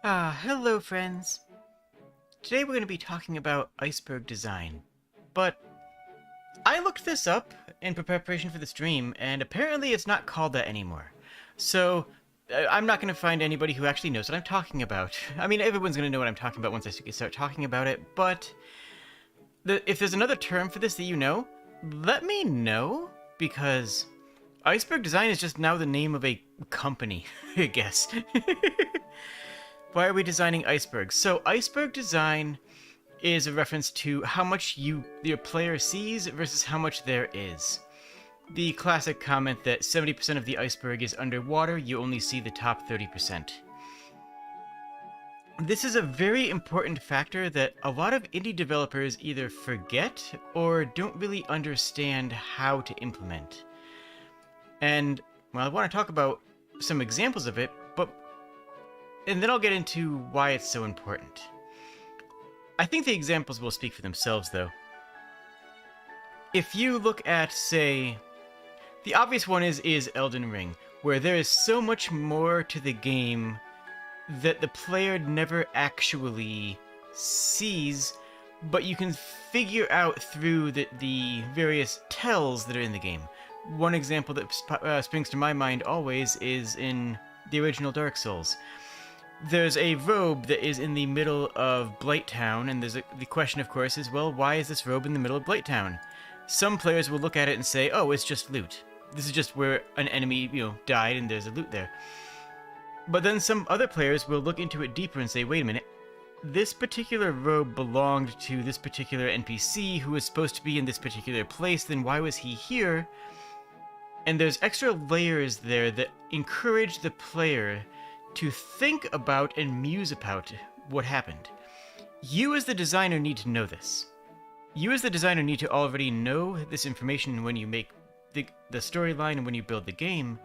Hello friends. Today we're going to be talking about iceberg design. But I looked this up in preparation for the stream, and apparently it's not called that anymore. So I'm not going to find anybody who actually knows what I'm talking about. I mean, everyone's going to know what I'm talking about once I start talking about it, but if there's another term for this that you know, let me know, because iceberg design is just now the name of a company, I guess. Why are we designing icebergs? So iceberg design is a reference to how much your player sees versus how much there is. The classic comment that 70% of the iceberg is underwater, you only see the top 30%. This is a very important factor that a lot of indie developers either forget or don't really understand how to implement. And, well, I want to talk about some examples of it, and then I'll get into why it's so important. I think the examples will speak for themselves, though. If you look at, say, the obvious one is Elden Ring, where there is so much more to the game that the player never actually sees, but you can figure out through the various tells that are in the game. One example that springs to my mind always is in the original Dark Souls. There's a robe that is in the middle of Blighttown, and the question, of course, is, well, why is this robe in the middle of Blighttown? Some players will look at it and say, oh, it's just loot. This is just where an enemy, died and there's a loot there. But then some other players will look into it deeper and say, wait a minute, this particular robe belonged to this particular NPC who was supposed to be in this particular place, then why was he here? And there's extra layers there that encourage the player to think about and muse about what happened. You as the designer need to know this. You as the designer need to already know this information when you make the storyline and when you build the game,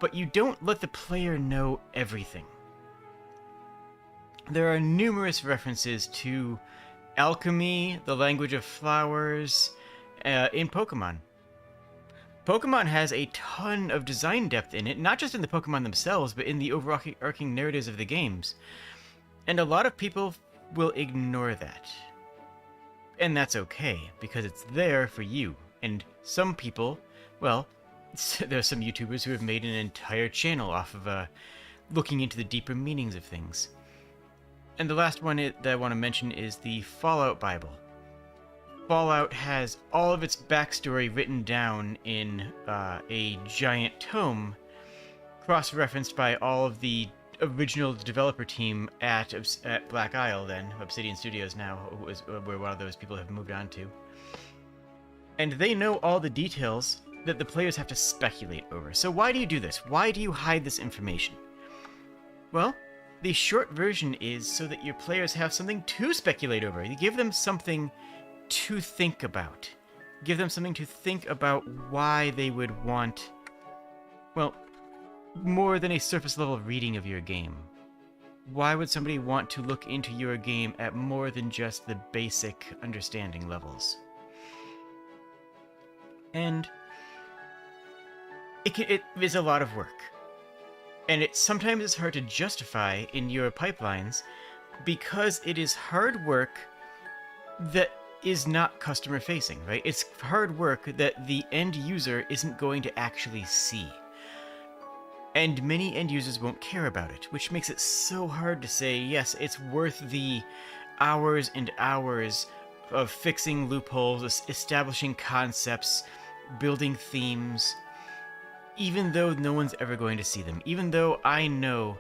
but you don't let the player know everything. There are numerous references to alchemy, the language of flowers, in Pokemon. Pokemon has a ton of design depth in it, not just in the Pokemon themselves, but in the overarching narratives of the games. And a lot of people will ignore that. And that's okay, because it's there for you. And some people, well, there are some YouTubers who have made an entire channel off of looking into the deeper meanings of things. And the last one that I want to mention is the Fallout Bible. Fallout has all of its backstory written down in a giant tome, cross-referenced by all of the original developer team at Black Isle, then, Obsidian Studios now, where one of those people have moved on to. And they know all the details that the players have to speculate over. So why do you do this? Why do you hide this information? Well, the short version is so that your players have something to speculate over. You give them something to think about. Give them something to think about why they would want, well, more than a surface level reading of your game. Why would somebody want to look into your game at more than just the basic understanding levels? And it is a lot of work. And sometimes it's hard to justify in your pipelines because it is hard work that is not customer facing, right? It's hard work that the end user isn't going to actually see. And many end users won't care about it, which makes it so hard to say, yes, it's worth the hours and hours of fixing loopholes, establishing concepts, building themes, even though no one's ever going to see them, even though I know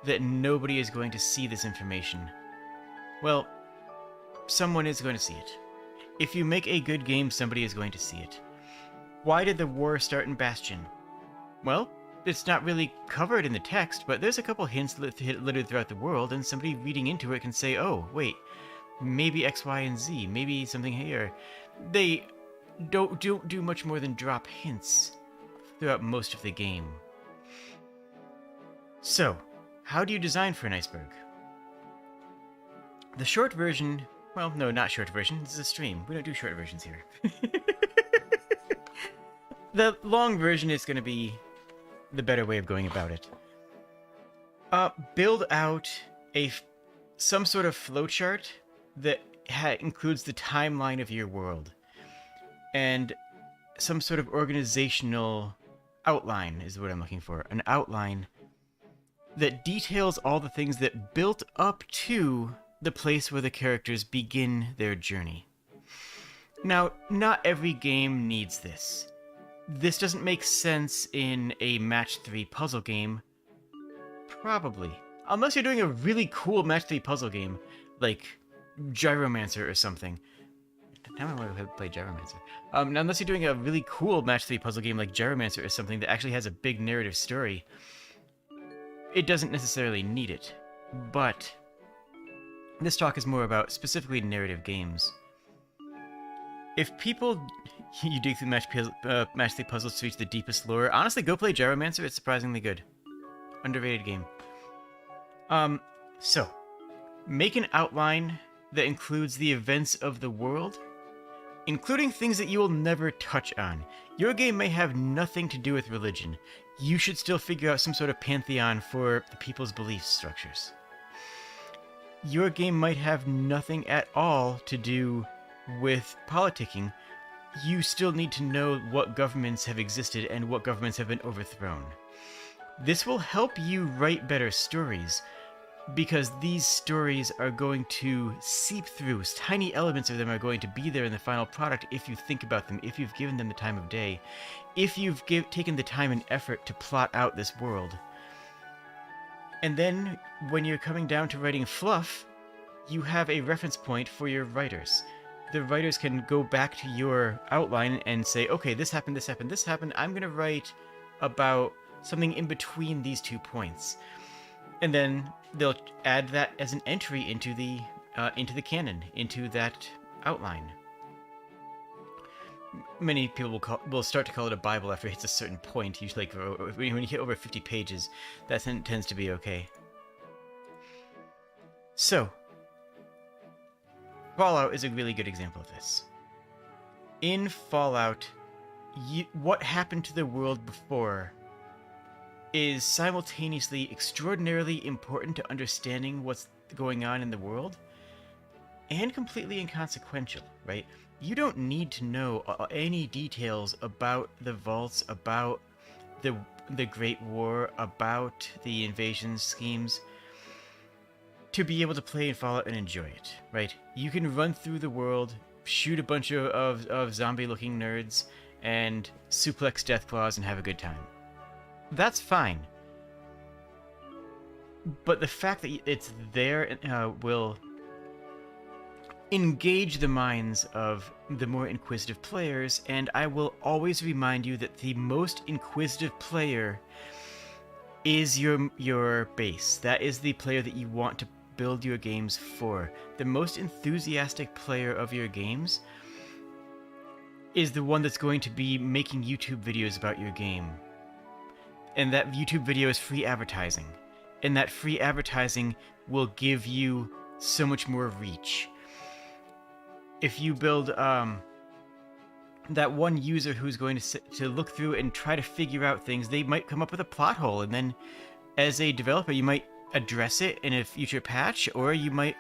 that nobody is going to see this information. Well, someone is going to see it. If you make a good game, somebody is going to see it. Why did the war start in Bastion? Well, it's not really covered in the text, but there's a couple hints littered throughout the world, and somebody reading into it can say, oh, wait, maybe X, Y, and Z, maybe something here. They don't do much more than drop hints throughout most of the game. So, how do you design for an iceberg? The short version... Well, no, not short version. This is a stream. We don't do short versions here. The long version is going to be the better way of going about it. Build out some sort of flowchart that includes the timeline of your world, and some sort of organizational outline is what I'm looking for. An outline that details all the things that built up to the place where the characters begin their journey. Now, not every game needs this. This doesn't make sense in a match 3 puzzle game. Probably. Unless you're doing a really cool match 3 puzzle game, like Gyromancer or something. Now I want to play Gyromancer. Unless you're doing a really cool match 3 puzzle game like Gyromancer or something that actually has a big narrative story, it doesn't necessarily need it. But this talk is more about specifically narrative games. If people you dig through match 3 puzzles to reach the deepest lore, honestly, go play Gyromancer. It's surprisingly good. Underrated game. So, make an outline that includes the events of the world, including things that you will never touch on. Your game may have nothing to do with religion. You should still figure out some sort of pantheon for the people's belief structures. Your game might have nothing at all to do with politicking. You still need to know what governments have existed and what governments have been overthrown. This will help you write better stories, because these stories are going to seep through. Tiny elements of them are going to be there in the final product if you think about them, if you've given them the time of day, if you've taken the time and effort to plot out this world. And then, when you're coming down to writing fluff, you have a reference point for your writers. The writers can go back to your outline and say, okay, this happened, this happened, this happened. I'm going to write about something in between these 2 points. And then they'll add that as an entry into the canon, into that outline. Many people will start to call it a Bible after it hits a certain point. Usually, like, when you hit over 50 pages, that tends to be okay. So, Fallout is a really good example of this. In Fallout, what happened to the world before is simultaneously extraordinarily important to understanding what's going on in the world, and completely inconsequential, right? You don't need to know any details about the vaults, about the Great War, about the invasion schemes, to be able to play in Fallout and enjoy it, right? You can run through the world, shoot a bunch of zombie-looking nerds, and suplex Deathclaws and have a good time. That's fine. But the fact that it's there will engage the minds of the more inquisitive players, and I will always remind you that the most inquisitive player is your base. That is the player that you want to build your games for. The most enthusiastic player of your games is the one that's going to be making YouTube videos about your game. And that YouTube video is free advertising. And that free advertising will give you so much more reach. If you build that one user who's going to look through and try to figure out things, they might come up with a plot hole, and then as a developer you might address it in a future patch, or you might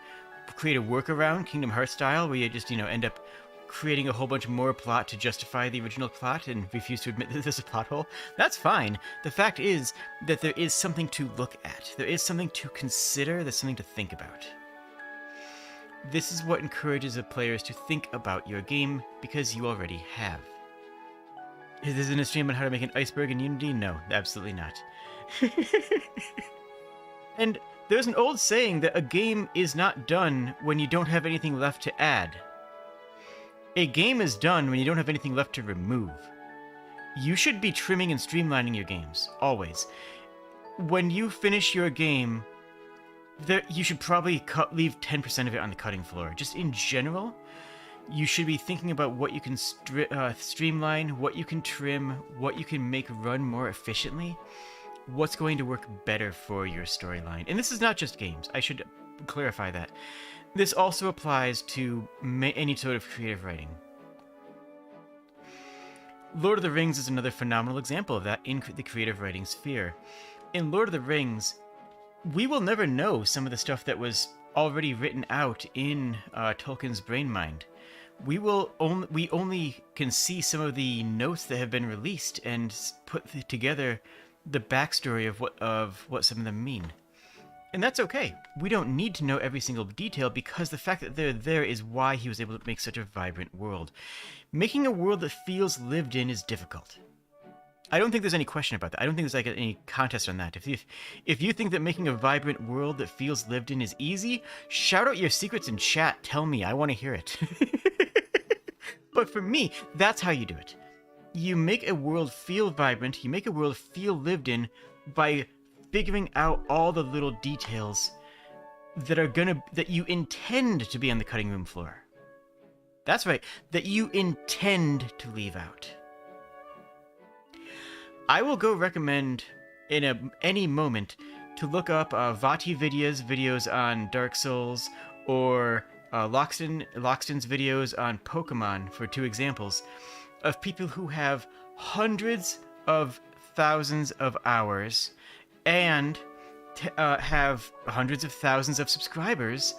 create a workaround, Kingdom Hearts style, where you just end up creating a whole bunch more plot to justify the original plot and refuse to admit that there's a plot hole. That's fine. The fact is that there is something to look at. There is something to consider. There's something to think about. This is what encourages the players to think about your game, because you already have. Is this in a stream on how to make an iceberg in Unity? No, absolutely not. And there's an old saying that a game is not done when you don't have anything left to add. A game is done when you don't have anything left to remove. You should be trimming and streamlining your games, always. When you finish your game, you should probably leave 10% of it on the cutting floor. Just in general, you should be thinking about what you can streamline, what you can trim, what you can make run more efficiently, what's going to work better for your storyline. And this is not just games. I should clarify that. This also applies to any sort of creative writing. Lord of the Rings is another phenomenal example of that in the creative writing sphere. In Lord of the Rings, we will never know some of the stuff that was already written out in Tolkien's brain mind. We only can see some of the notes that have been released and put together the backstory of what some of them mean. And that's okay. We don't need to know every single detail, because the fact that they're there is why he was able to make such a vibrant world. Making a world that feels lived in is difficult. I don't think there's any question about that. I don't think there's any contest on that. If you think that making a vibrant world that feels lived in is easy, shout out your secrets in chat. Tell me. I want to hear it. But for me, that's how you do it. You make a world feel vibrant. You make a world feel lived in by figuring out all the little details that you intend to be on the cutting room floor. That's right, that you intend to leave out. I will go recommend in any moment to look up Vati videos on Dark Souls, or Loxton's videos on Pokemon, for two examples of people who have hundreds of thousands of hours and have hundreds of thousands of subscribers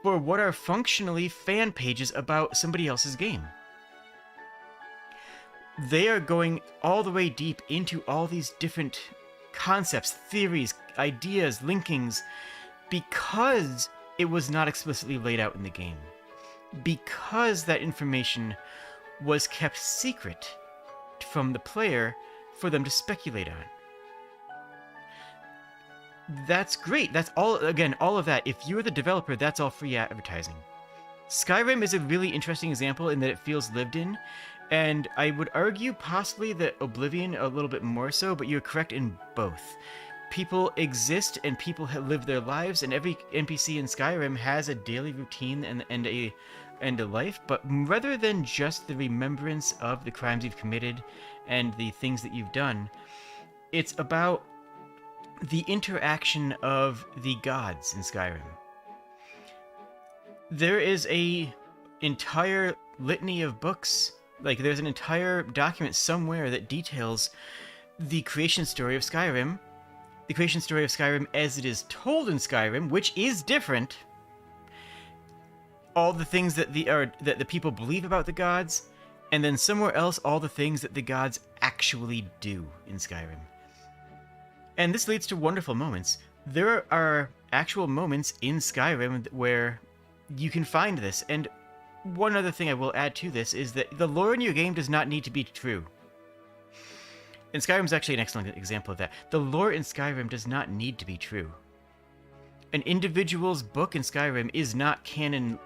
for what are functionally fan pages about somebody else's game. They are going all the way deep into all these different concepts, theories, ideas, linkings, because it was not explicitly laid out in the game. Because that information was kept secret from the player for them to speculate on. That's great. That's all, again, all of that. If you're the developer, that's all free advertising. Skyrim is a really interesting example in that it feels lived in, and I would argue possibly that Oblivion a little bit more so, but you're correct in both. People exist and people live their lives, and every NPC in Skyrim has a daily routine and a life, but rather than just the remembrance of the crimes you've committed and the things that you've done, it's about the interaction of the gods in Skyrim. There is a entire litany of books, like there's an entire document somewhere that details the creation story of Skyrim, the creation story of Skyrim as it is told in Skyrim, which is different, all the things that the people believe about the gods, and then somewhere else all the things that the gods actually do in Skyrim. And this leads to wonderful moments. There are actual moments in Skyrim where you can find this. And one other thing I will add to this is that the lore in your game does not need to be true. And Skyrim's actually an excellent example of that. The lore in Skyrim does not need to be true. An individual's book in Skyrim is not canon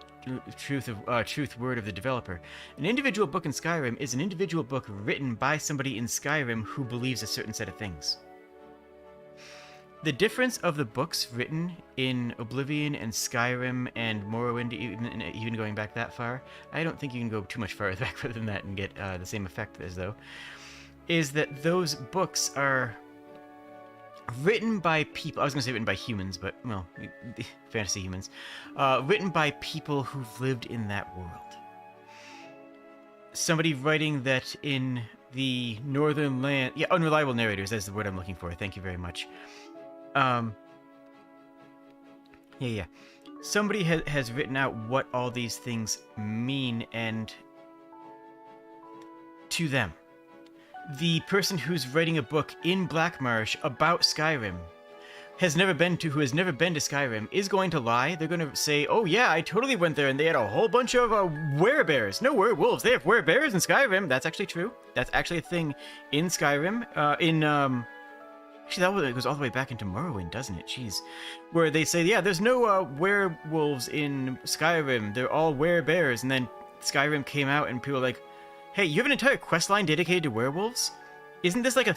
truth word of the developer. An individual book in Skyrim is an individual book written by somebody in Skyrim who believes a certain set of things. The difference of the books written in Oblivion and Skyrim and Morrowind, even going back that far, I don't think you can go too much farther back than that and get the same effect as though, is that those books are written by people, I was going to say written by humans, but, well, fantasy humans, written by people who've lived in that world. Somebody writing that in the northern land, unreliable narrators, that's the word I'm looking for, thank you very much. Somebody has written out what all these things mean, and to them. The person who's writing a book in Blackmarsh about Skyrim who has never been to Skyrim is going to lie. They're going to say, oh yeah, I totally went there and they had a whole bunch of werebears. No, werewolves. They have werebears in Skyrim. That's actually true. That's actually a thing in Skyrim. Actually, that goes all the way back into Morrowind, doesn't it? Jeez. Where they say, yeah, there's no werewolves in Skyrim. They're all werebears. And then Skyrim came out and people were like, hey, you have an entire quest line dedicated to werewolves? Isn't this like a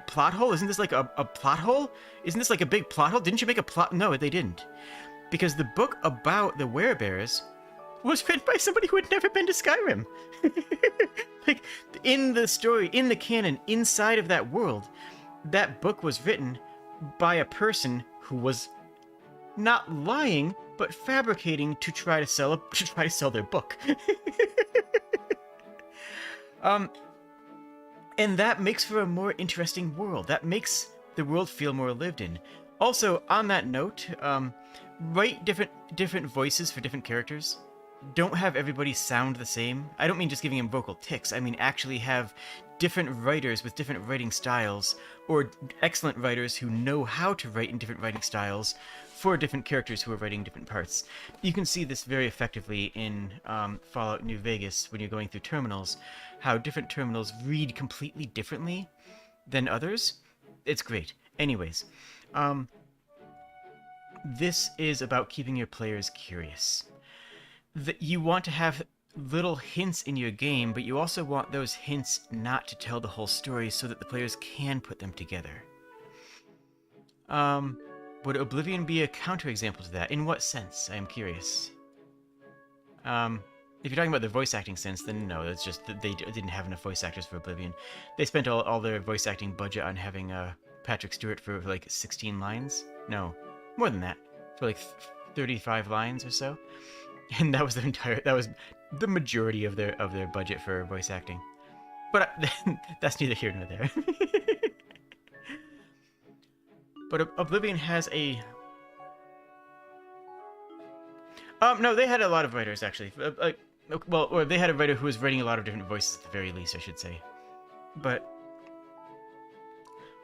plot hole? Isn't this like a plot hole? Isn't this like a big plot hole? Didn't you make a plot? No, they didn't. Because the book about the werebears was written by somebody who had never been to Skyrim. Like, in the story, in the canon, inside of that world, that book was written by a person who was not lying, but fabricating to try to sell their book. And that makes for a more interesting world. That makes the world feel more lived in. Also, on that note, write different voices for different characters. Don't have everybody sound the same. I don't mean just giving them vocal tics. I mean actually have different writers with different writing styles, or excellent writers who know how to write in different writing styles for different characters who are writing different parts. You can see this very effectively in Fallout New Vegas when you're going through terminals, how different terminals read completely differently than others. It's great. Anyways, this is about keeping your players curious. You want to have little hints in your game, but you also want those hints not to tell the whole story so that the players can put them together. Would Oblivion be a counterexample to that? In what sense? I am curious. If you're talking about the voice acting sense, then no, it's just that they didn't have enough voice actors for Oblivion. They spent all their voice acting budget on having Patrick Stewart for like 16 lines. No, more than that, for like 35 lines or so. And that was the majority of their budget for voice acting. But that's neither here nor there. But Oblivion has a... no, they had a lot of writers, actually. Well, or they had a writer who was writing a lot of different voices, at the very least, I should say. But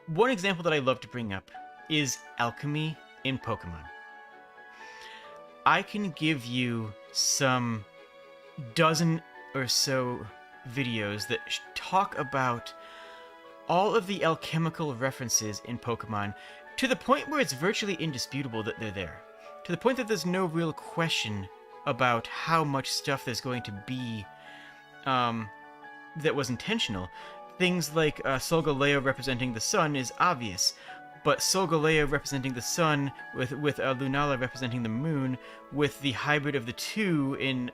one example that I love to bring up is alchemy in Pokemon. I can give you some dozen or so videos that talk about all of the alchemical references in Pokemon to the point where it's virtually indisputable that they're there. To the point that there's no real question about how much stuff there's going to be that was intentional. Things like Solgaleo representing the sun is obvious, but Solgaleo representing the sun with Lunala representing the moon, with the hybrid of the two in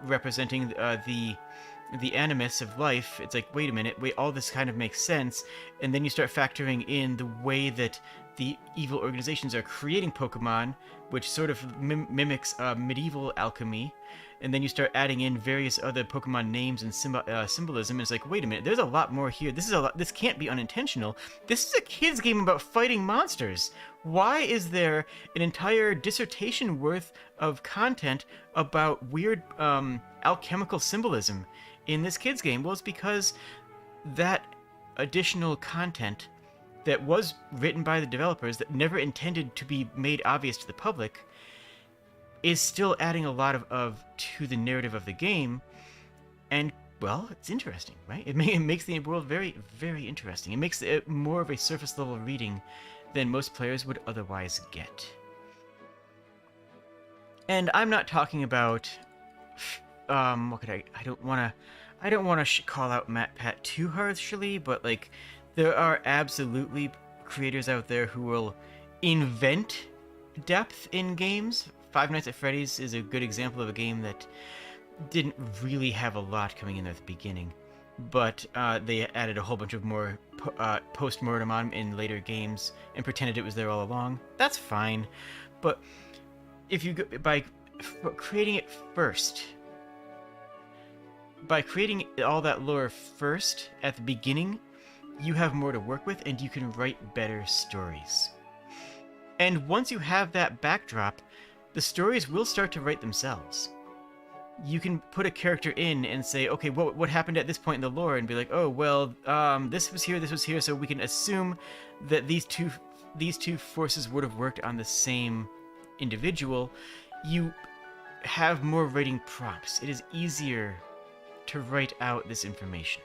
representing the animus of life, it's like, wait a minute, all this kind of makes sense, and then you start factoring in the way that the evil organizations are creating Pokemon, which sort of mimics medieval alchemy, and then you start adding in various other Pokemon names and symbolism, and it's like, wait a minute, there's a lot more here. This can't be unintentional. This is a kid's game about fighting monsters. Why is there an entire dissertation worth of content about weird alchemical symbolism in this kid's game? Well, it's because that additional content that was written by the developers that never intended to be made obvious to the public is still adding a lot of to the narrative of the game, and, well, it's interesting, right? It makes the world very, very interesting. It makes it more of a surface-level reading than most players would otherwise get. And I'm not talking about, what could I don't want to call out MatPat too harshly, but, like, there are absolutely creators out there who will invent depth in games. Five Nights at Freddy's is a good example of a game that didn't really have a lot coming in at the beginning, but they added a whole bunch of more post-mortem on in later games and pretended it was there all along. That's fine, but if you go by creating it first, by creating all that lore first at the beginning, you have more to work with and you can write better stories. And once you have that backdrop, the stories will start to write themselves. You can put a character in and say, okay, what happened at this point in the lore, and be like, oh, well, this was here, so we can assume that these two forces would have worked on the same individual. You have more writing prompts. It is easier to write out this information.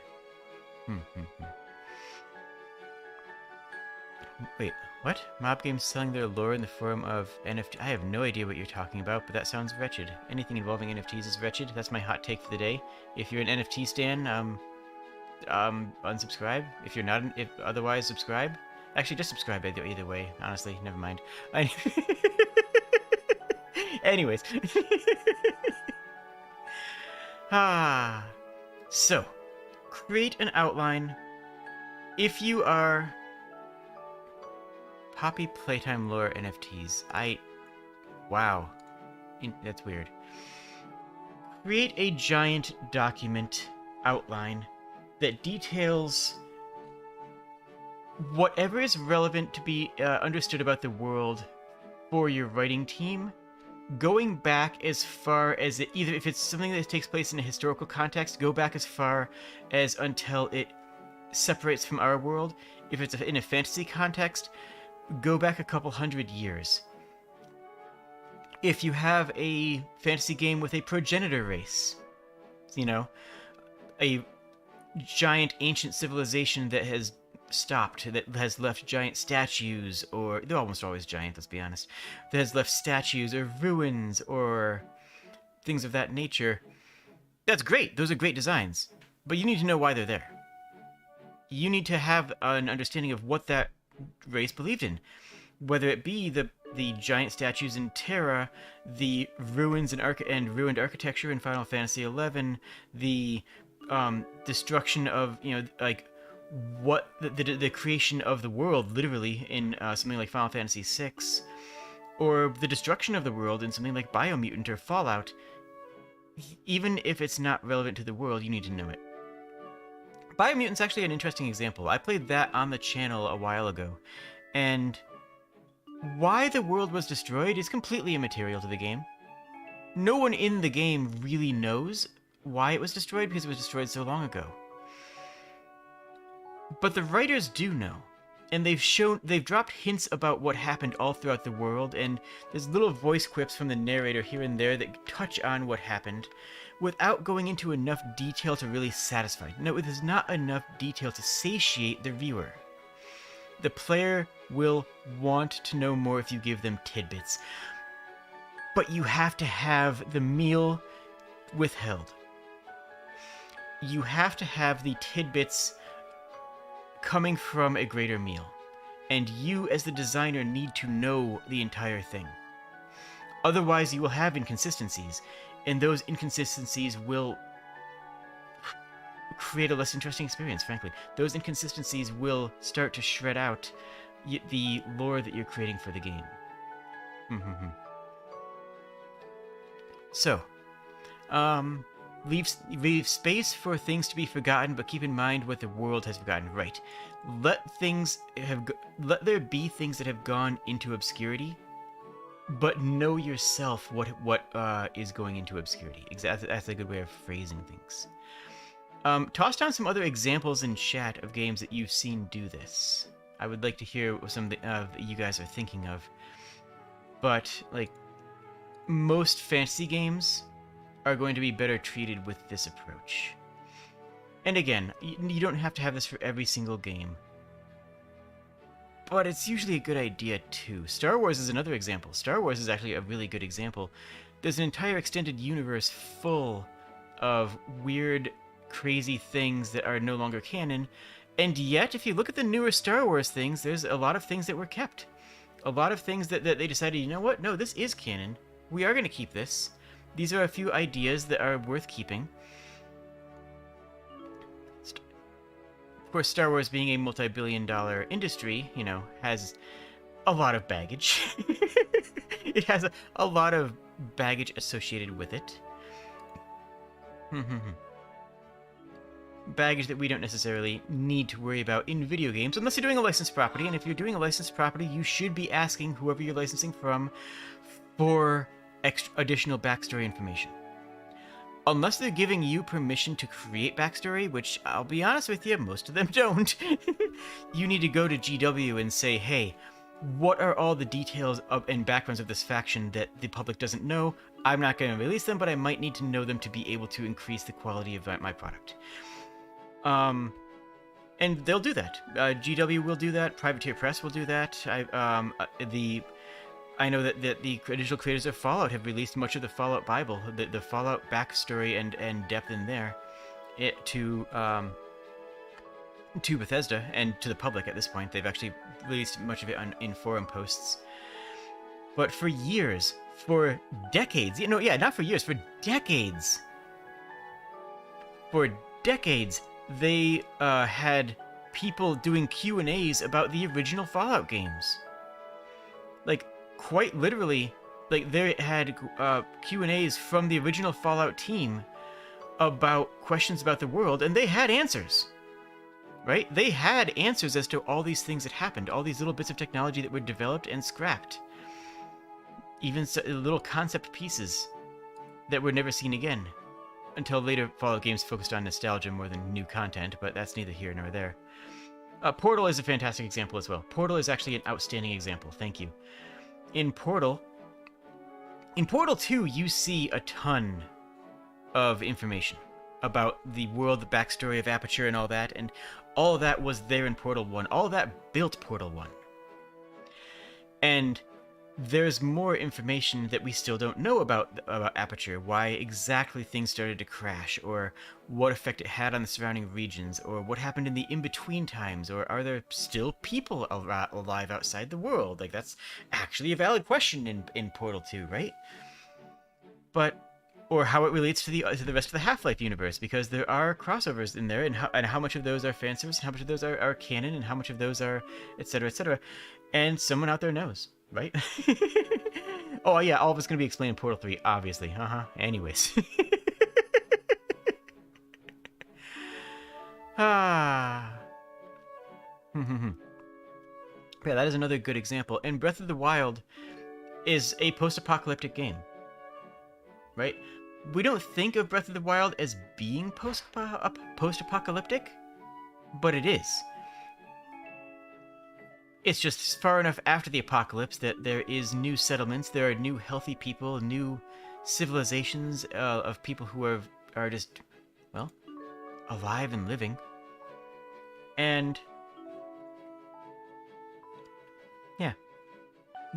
Wait, what? Mob Games selling their lore in the form of NFT? I have no idea what you're talking about, but that sounds wretched. Anything involving NFTs is wretched. That's my hot take for the day. If you're an NFT stan, unsubscribe. If you're not, if otherwise, subscribe. Actually, just subscribe either way. Honestly, never mind. Anyways. So, create an outline. If you are Poppy Playtime Lore NFTs, wow. That's weird. Create a giant document outline that details whatever is relevant to be understood about the world for your writing team, going back as far as either if it's something that takes place in a historical context, go back as far as until it separates from our world. If it's in a fantasy context, go back a couple hundred years. If you have a fantasy game with a progenitor race, you know, a giant ancient civilization that has stopped, that has left giant statues, or they're almost always giant, let's be honest, that has left statues or ruins or things of that nature, that's great. Those are great designs. But you need to know why they're there. You need to have an understanding of what that race believed in. Whether it be the giant statues in Terra, the ruins and ruined architecture in Final Fantasy XI, the destruction of, like, what the creation of the world, literally, in something like Final Fantasy VI, or the destruction of the world in something like Biomutant or Fallout. Even if it's not relevant to the world, you need to know it. Biomutant's actually an interesting example. I played that on the channel a while ago, and why the world was destroyed is completely immaterial to the game. No one in the game really knows why it was destroyed because it was destroyed so long ago. But the writers do know, and they've dropped hints about what happened all throughout the world, and there's little voice quips from the narrator here and there that touch on what happened without going into enough detail to really satisfy. No, there's not enough detail to satiate the viewer. The player will want to know more if you give them tidbits, but you have to have the meal withheld. You have to have the tidbits coming from a greater meal, and you as the designer need to know the entire thing. Otherwise you will have inconsistencies, and those inconsistencies will create a less interesting experience, frankly. Those inconsistencies will start to shred out the lore that you're creating for the game. So, leave space for things to be forgotten, but keep in mind what the world has forgotten. Right. Let there be things that have gone into obscurity, but know yourself what is going into obscurity. That's a good way of phrasing things. Toss down some other examples in chat of games that you've seen do this. I would like to hear what some that you guys are thinking of. But, like, most fantasy games are going to be better treated with this approach. And again, you don't have to have this for every single game, but it's usually a good idea too. Star Wars is another example. Star Wars is actually a really good example. There's an entire extended universe full of weird, crazy things that are no longer canon, and yet, if you look at the newer Star Wars things, there's a lot of things that were kept. A lot of things that they decided, you know what, no, this is canon. We are going to keep this. These are a few ideas that are worth keeping. Of course, Star Wars being a multi-billion-dollar industry, has a lot of baggage. It has a lot of baggage associated with it. Baggage that we don't necessarily need to worry about in video games, unless you're doing a licensed property, and if you're doing a licensed property, you should be asking whoever you're licensing from for additional backstory information. Unless they're giving you permission to create backstory, which, I'll be honest with you, most of them don't, you need to go to GW and say, hey, what are all the details and backgrounds of this faction that the public doesn't know? I'm not going to release them, but I might need to know them to be able to increase the quality of my product. And they'll do that. GW will do that. Privateer Press will do that. I know that the original creators of Fallout have released much of the Fallout Bible, the Fallout backstory and depth in there, to Bethesda and to the public at this point. They've actually released much of it in forum posts. But for years, for decades, not for years, for decades. For decades, they had people doing Q&As about the original Fallout games. Like, quite literally, like, they had Q&As from the original Fallout team about questions about the world, and they had answers. right? They had answers as to all these things that happened, all these little bits of technology that were developed and scrapped. Even little concept pieces that were never seen again. Until later Fallout games focused on nostalgia more than new content, but that's neither here nor there. Portal is a fantastic example as well. Portal is actually an outstanding example, thank you. In Portal 2, you see a ton of information about the world, the backstory of Aperture and all that, and all of that was there in Portal 1. All of that built Portal 1. And there's more information that we still don't know about Aperture, why exactly things started to crash, or what effect it had on the surrounding regions, or what happened in the in-between times, or are there still people alive outside the world? Like, that's actually a valid question in Portal 2, right? But or how it relates to the rest of the Half-Life universe, because there are crossovers in there, and how much of those are fan service, and how much of those are canon, and how much of those are etc., etc. And someone out there knows, right? Oh yeah, all of it's gonna be explained in Portal 3, obviously. Anyways. Yeah, that is another good example. And Breath of the Wild is a post-apocalyptic game, right? We don't think of Breath of the Wild as being post-apocalyptic, but it is. It's just far enough after the apocalypse that there is new settlements, there are new healthy people, new civilizations of people who are just, well, alive and living. And yeah,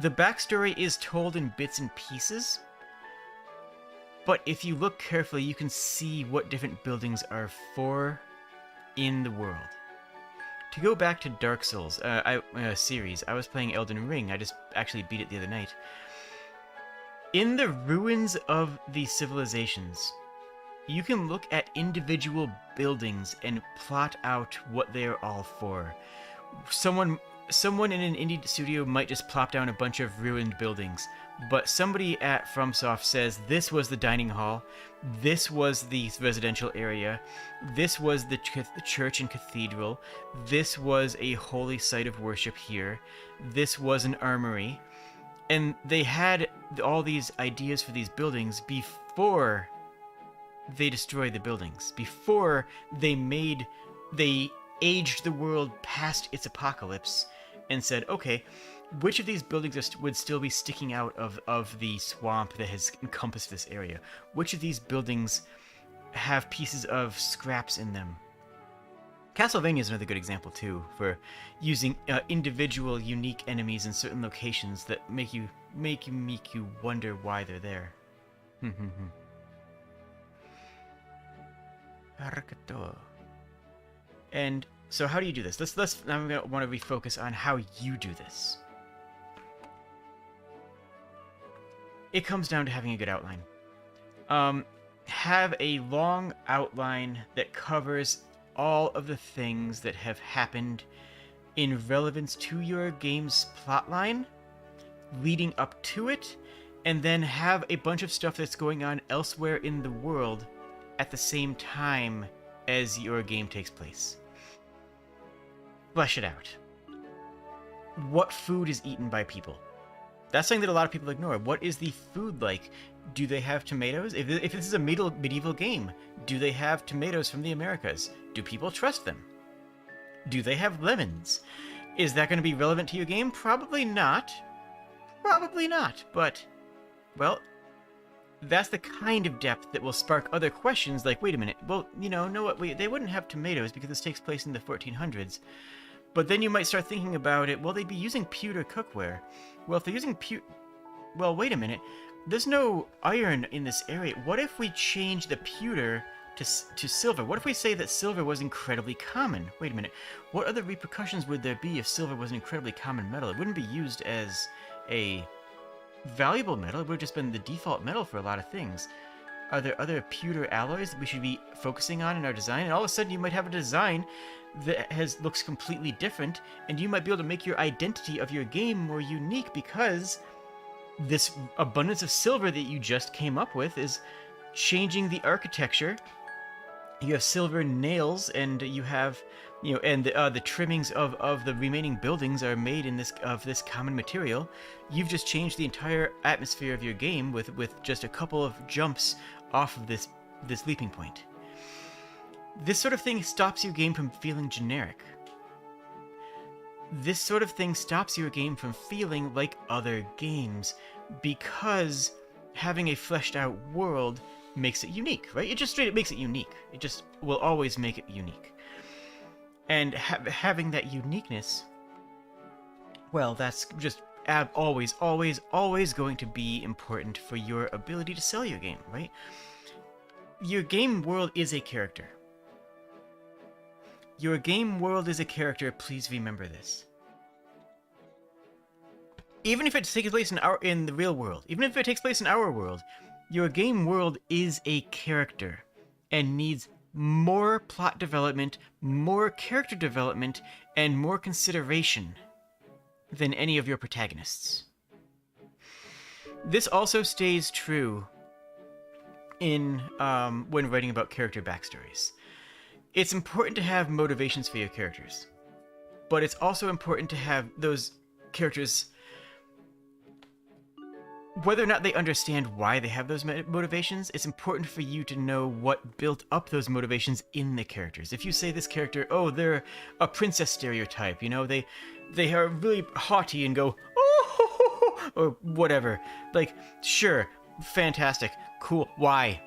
the backstory is told in bits and pieces, but if you look carefully, you can see what different buildings are for in the world. To go back to Dark Souls series, I was playing Elden Ring. I just actually beat it the other night. In the ruins of the civilizations, you can look at individual buildings and plot out what they are all for. Someone in an indie studio might just plop down a bunch of ruined buildings, but somebody at FromSoft says this was the dining hall, this was the residential area, this was the church and cathedral, this was a holy site of worship here, this was an armory. And they had all these ideas for these buildings before they destroyed the buildings, before they aged the world past its apocalypse and said, okay, which of these buildings would still be sticking out of the swamp that has encompassed this area? Which of these buildings have pieces of scraps in them? Castlevania is another good example, too, for using individual, unique enemies in certain locations that make you wonder why they're there. And so how do you do this? I'm going to want to refocus on how you do this. It comes down to having a good outline. Have a long outline that covers all of the things that have happened in relevance to your game's plotline, leading up to it, and then have a bunch of stuff that's going on elsewhere in the world at the same time as your game takes place. Flesh it out. What food is eaten by people? That's something that a lot of people ignore. What is the food like? Do they have tomatoes? If this is a medieval game, do they have tomatoes from the Americas? Do people trust them? Do they have lemons? Is that going to be relevant to your game? Probably not. Probably not. But, well, that's the kind of depth that will spark other questions like, wait a minute, well, know what? They wouldn't have tomatoes because this takes place in the 1400s. But then you might start thinking about it, well, they'd be using pewter cookware. Well, if they're using well, wait a minute. There's no iron in this area. What if we change the pewter to silver? What if we say that silver was incredibly common? Wait a minute. What other repercussions would there be if silver was an incredibly common metal? It wouldn't be used as a valuable metal. It would have just been the default metal for a lot of things. Are there other pewter alloys that we should be focusing on in our design? And all of a sudden you might have a design that looks completely different, and you might be able to make your identity of your game more unique because this abundance of silver that you just came up with is changing the architecture you have silver nails, and you have, and the trimmings of the remaining buildings are made in this common material. You've just changed the entire atmosphere of your game with just a couple of jumps off of this leaping point. This sort of thing stops your game from feeling generic. This sort of thing stops your game from feeling like other games, because having a fleshed out world makes it unique, right? It just straight up makes it unique. It just will always make it unique. And having that uniqueness, well, that's just always going to be important for your ability to sell your game, right? Your game world is a character. Your game world is a character, please remember this. Even if it takes place in the real world, even if it takes place in our world, your game world is a character and needs more plot development, more character development, and more consideration than any of your protagonists. This also stays true in when writing about character backstories. It's important to have motivations for your characters, but it's also important to have those characters, whether or not they understand why they have those motivations, it's important for you to know what built up those motivations in the characters. If you say this character, oh, they're a princess stereotype, they are really haughty and go, oh, or whatever. Like, sure, fantastic, cool, why?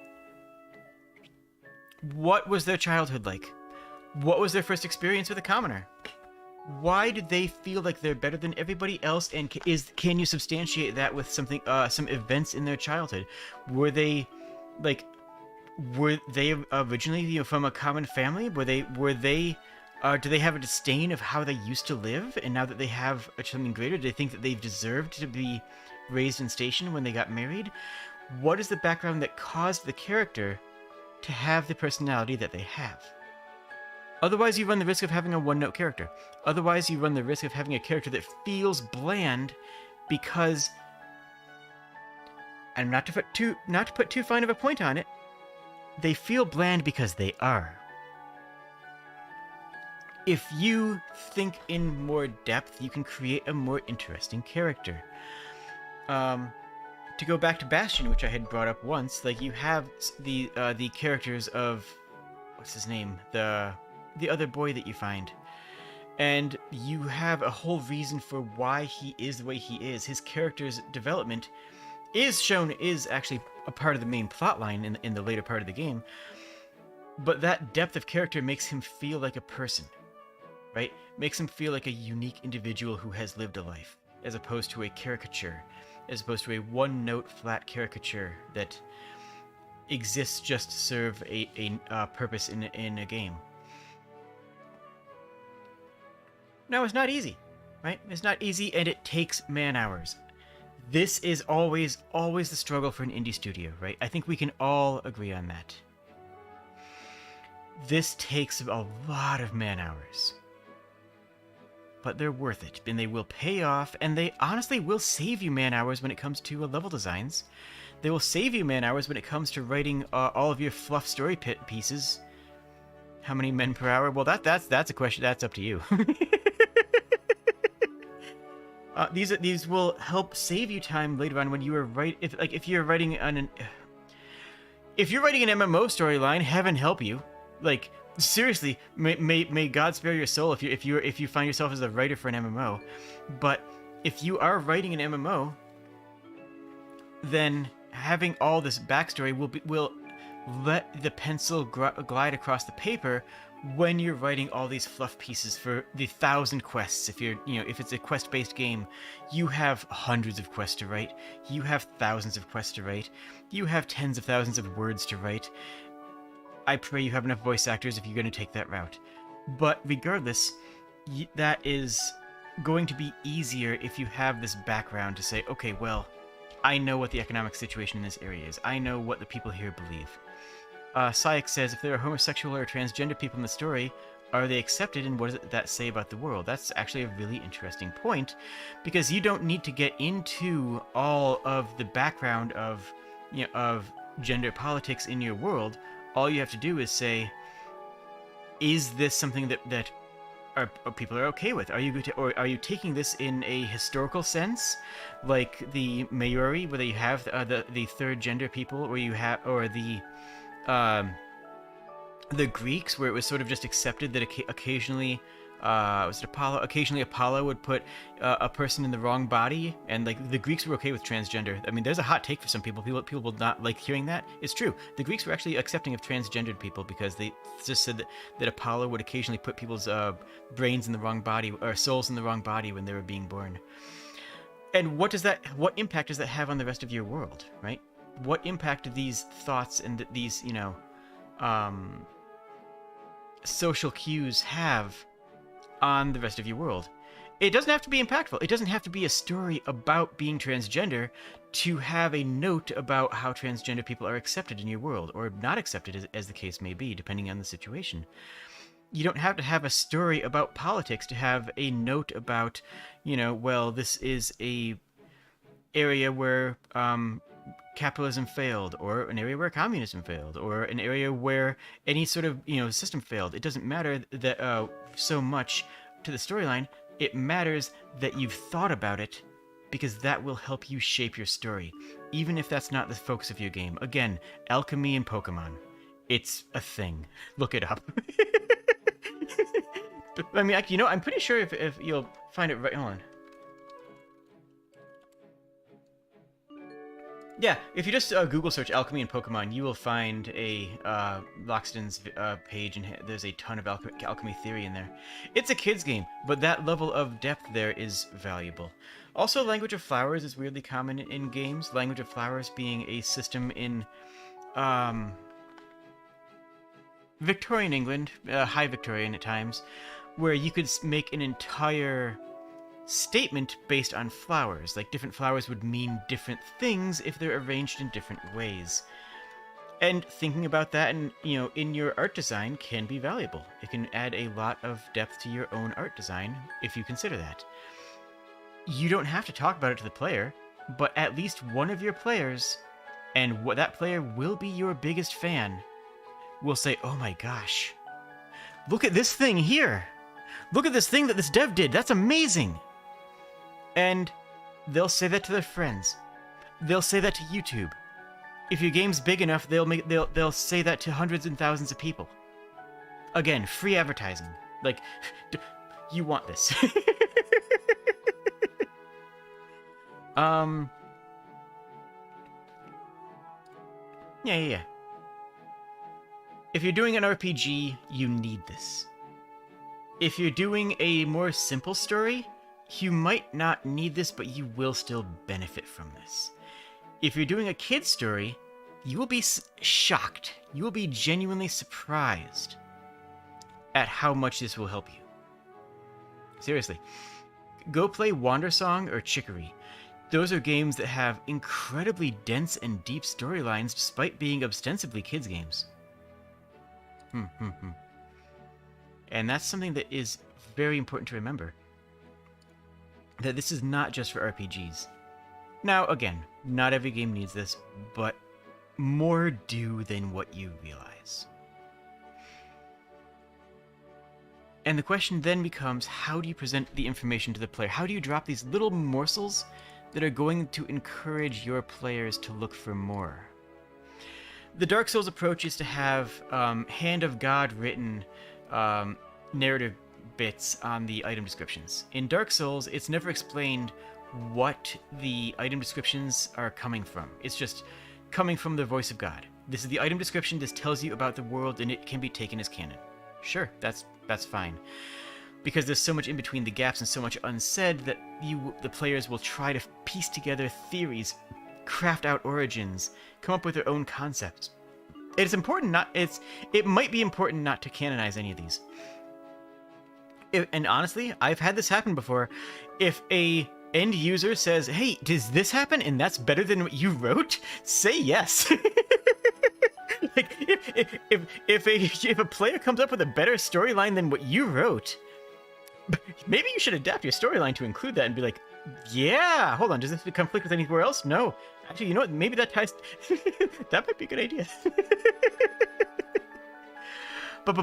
What was their childhood like? What was their first experience with a commoner? Why did they feel like they're better than everybody else? And can you substantiate that with something, some events in their childhood? Were they originally from a common family? Do they have a disdain of how they used to live, and now that they have something greater, do they think that they've deserved to be raised in station when they got married? What is the background that caused the character to have the personality that they have? Otherwise, you run the risk of having a one-note character. Otherwise, you run the risk of having a character that feels bland because, and not to put too fine of a point on it, they feel bland because they are. If you think in more depth, you can create a more interesting character. To go back to Bastion, which I had brought up once, like, you have the characters of, what's his name, the other boy that you find, and you have a whole reason for why he is the way he is. His character's development is actually a part of the main plot line in the later part of the game, but that depth of character makes him feel like a person, right? Makes him feel like a unique individual who has lived a life, as opposed to a caricature, as opposed to a one-note flat caricature that exists just to serve a purpose in a game. No, it's not easy, right? It's not easy, and it takes man-hours. This is always the struggle for an indie studio, right? I think we can all agree on that. This takes a lot of man-hours. But they're worth it, and they will pay off, and they honestly will save you man-hours when it comes to level designs. They will save you man-hours when it comes to writing all of your fluff story pieces. How many men per hour? Well, that's a question. That's up to you. These will help save you time later on when you are if you're writing an MMO storyline. Heaven help you. Like, seriously, may God spare your soul if you find yourself as a writer for an MMO. But if you are writing an MMO, then having all this backstory will let the pencil glide across the paper when you're writing all these fluff pieces for the 1,000 quests. If it's a quest-based game, you have hundreds of quests to write. You have thousands of quests to write. You have tens of thousands of words to write. I pray you have enough voice actors if you're going to take that route. But regardless, that is going to be easier if you have this background to say, okay, well, I know what the economic situation in this area is. I know what the people here believe. Sayek says, if there are homosexual or transgender people in the story, are they accepted, and what does that say about the world? That's actually a really interesting point, because you don't need to get into all of the background of gender politics in your world. All you have to do is say, is this something that are people are okay with? Are you or are you taking this in a historical sense, like the Maori, where you have the third gender people, where you have, or um, the Greeks, where it was sort of just accepted that occasionally, was it Apollo? Occasionally, Apollo would put a person in the wrong body, and like the Greeks were okay with transgender. I mean, there's a hot take for some people. People will not like hearing that. It's true. The Greeks were actually accepting of transgendered people because they just said that Apollo would occasionally put people's brains in the wrong body or souls in the wrong body when they were being born. And what impact does that have on the rest of your world, right? What impact do these thoughts and these, social cues have on the rest of your world? It doesn't have to be impactful. It doesn't have to be a story about being transgender to have a note about how transgender people are accepted in your world, or not accepted, as the case may be, depending on the situation. You don't have to have a story about politics to have a note about, well, this is a area where capitalism failed, or an area where communism failed, or an area where any sort of system failed. It doesn't matter that so much to the storyline. It matters that you've thought about it, because that will help you shape your story, even if that's not the focus of your game. Again, alchemy and Pokemon, it's a thing. Look it up. I mean, I'm pretty sure if you'll find it right. Hold on. Yeah, if you just Google search alchemy and Pokemon, you will find a Loxton's page, and there's a ton of alchemy theory in there. It's a kid's game, but that level of depth there is valuable. Also, Language of Flowers is weirdly common in games. Language of Flowers being a system in Victorian England, high Victorian at times, where you could make an entire statement based on flowers. Like, different flowers would mean different things if they're arranged in different ways. And thinking about that in your art design can be valuable. It can add a lot of depth to your own art design if you consider that. You don't have to talk about it to the player, but at least one of your players, and that player will be your biggest fan, will say, "Oh my gosh, look at this thing here! Look at this thing that this dev did! That's amazing!" And they'll say that to their friends. They'll say that to YouTube. If your game's big enough, they'll say that to hundreds and thousands of people. Again, free advertising. Like, you want this. Yeah. If you're doing an RPG, you need this. If you're doing a more simple story, you might not need this, but you will still benefit from this. If you're doing a kid's story, you will be shocked. You will be genuinely surprised at how much this will help you. Seriously. Go play Wandersong or Chicory. Those are games that have incredibly dense and deep storylines despite being ostensibly kids' games. And that's something that is very important to remember. That this is not just for RPGs. Now, again, not every game needs this, but more do than what you realize. And the question then becomes, how do you present the information to the player? How do you drop these little morsels that are going to encourage your players to look for more? The Dark Souls approach is to have Hand of God written narrative bits on the item descriptions. In Dark Souls, it's never explained what the item descriptions are coming from. It's just coming from the voice of God. This is the item description. This tells you about the world, and it can be taken as canon. Sure, that's fine. Because there's so much in between the gaps and so much unsaid that the players will try to piece together theories, craft out origins, come up with their own concepts. It might be important not to canonize any of these. And honestly, I've had this happen before. If a end user says, "Hey, does this happen?" and that's better than what you wrote, say yes. Like, if a player comes up with a better storyline than what you wrote, maybe you should adapt your storyline to include that and be like, "Yeah, hold on, does this conflict with anywhere else? No. Actually, you know what? Maybe that ties." That might be a good idea. But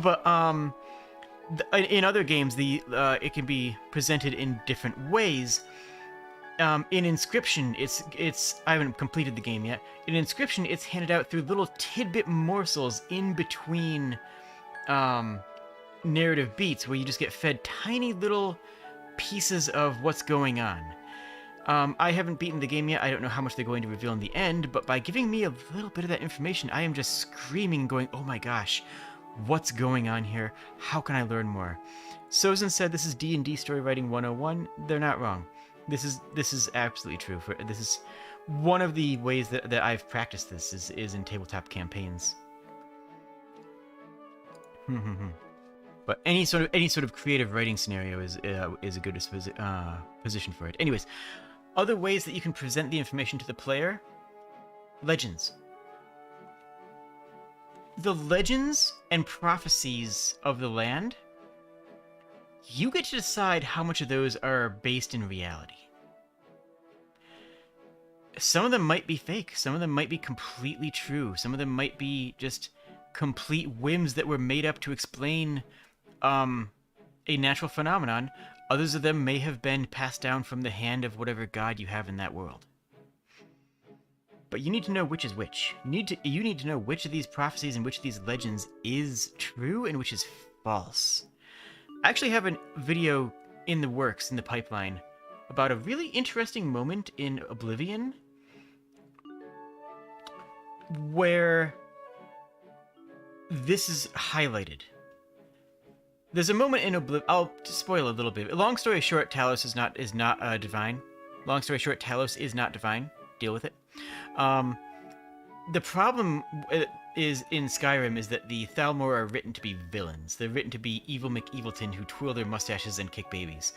In other games, it can be presented in different ways. In Inscription, it's I haven't completed the game yet. In Inscription, it's handed out through little tidbit morsels in between narrative beats, where you just get fed tiny little pieces of what's going on. I haven't beaten the game yet. I don't know how much they're going to reveal in the end, but by giving me a little bit of that information, I am just screaming, going, "Oh my gosh, what's going on here? How can I learn more?" Sozin said this is D&D story writing 101. They're not wrong. This is absolutely true. This is one of the ways that I've practiced this is in tabletop campaigns. But any sort of creative writing scenario is a good position for it. Anyways, other ways that you can present the information to the player: legends. The legends and prophecies of the land, you get to decide how much of those are based in reality. Some of them might be fake. Some of them might be completely true. Some of them might be just complete whims that were made up to explain a natural phenomenon. Others of them may have been passed down from the hand of whatever god you have in that world. But you need to know which is which. You need to know which of these prophecies and which of these legends is true and which is false. I actually have a video in the works, in the pipeline, about a really interesting moment in Oblivion where this is highlighted. There's a moment in Oblivion. I'll spoil a little bit. Long story short, Talos is not divine. Long story short, Talos is not divine. Deal with it. The problem is in Skyrim is that the Thalmor are written to be villains. They're written to be evil McEvilton who twirl their mustaches and kick babies.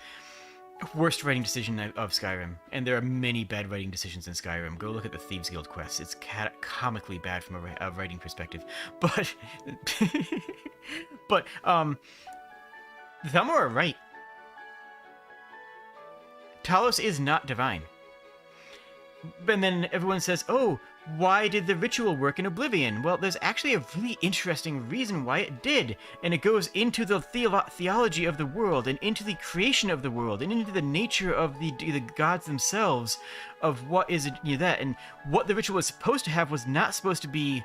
Worst writing decision of Skyrim, and there are many bad writing decisions in Skyrim. Go look at the Thieves Guild quests. It's comically bad from a writing perspective. But the Thalmor are right. Talos is not divine. And then everyone says, "Oh, why did the ritual work in Oblivion?" Well, there's actually a really interesting reason why it did, and it goes into the theology of the world, and into the creation of the world, and into the nature of the gods themselves, of what is that, and what the ritual was supposed to have was not supposed to be